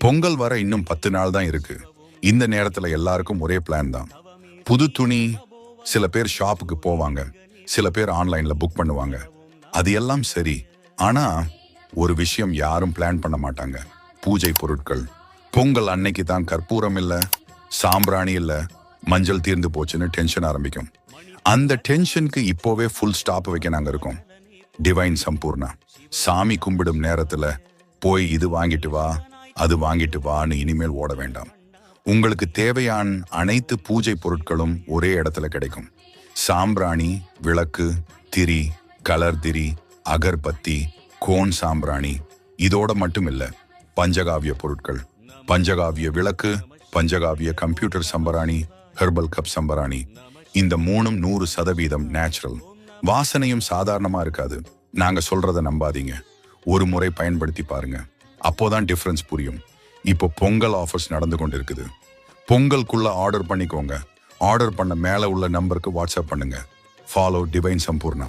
பொங்கல் வர இன்னும் 10 நாள் தான் இருக்கு. இந்த நேரத்துல எல்லாருக்கும் ஒரே பிளான் தான். புது துணி. சில பேர் ஷாப்புக்கு போவாங்க, சில பேர் ஆன்லைன்ல புக் பண்ணுவாங்க. அது எல்லாம் சரி. ஆனா ஒரு விஷயம் யாரும் பிளான் பண்ண மாட்டாங்க. பூஜை பொருட்கள். பொங்கல் அன்னைக்கு தான் கற்பூரம் இல்ல, சாம்பிராணி இல்ல, மஞ்சள் தீர்ந்து போச்சுன்னு டென்ஷன் ஆரம்பிக்கும். அந்த டென்ஷனுக்கு இப்போவே ஃபுல் ஸ்டாப் வைக்க நாங்க இருக்கோம். டிவைன் சம்பூர்ணா. சாமி கும்பிடும் நேரத்துல போய் இது வாங்கிட்டு வா, அது வாங்கிட்டு வான்னு இனிமேல் ஓட வேண்டாம். உங்களுக்கு தேவையான அனைத்து பூஜை பொருட்களும் ஒரே இடத்துல கிடைக்கும். சாம்பிராணி, விளக்கு, திரி, கலர் திரி, அகர்பத்தி, கோன் சாம்பிராணி. இதோட மட்டும் இல்ல, பஞ்சகாவிய பொருட்கள். பஞ்சகாவிய விளக்கு, பஞ்சகாவிய கம்ப்யூட்டர் சம்பராணி, ஹெர்பல் கப் சம்பராணி. இந்த மூணும் 100% நேச்சுரல். வாசனையும் சாதாரணமா இருக்காது. நாங்க சொல்றத நம்பாதீங்க. ஒரு முறை பயன்படுத்தி பாருங்க, அப்போதான் டிஃபரன்ஸ் புரியும். இப்போ பொங்கல் ஆஃபர்ஸ் நடந்து கொண்டிருக்குது. பொங்கலுக்குள்ள ஆர்டர் பண்ணிக்கோங்க. ஆர்டர் பண்ண மேல உள்ள நம்பருக்கு வாட்ஸ்அப் பண்ணுங்க. Follow divine Sampoorna.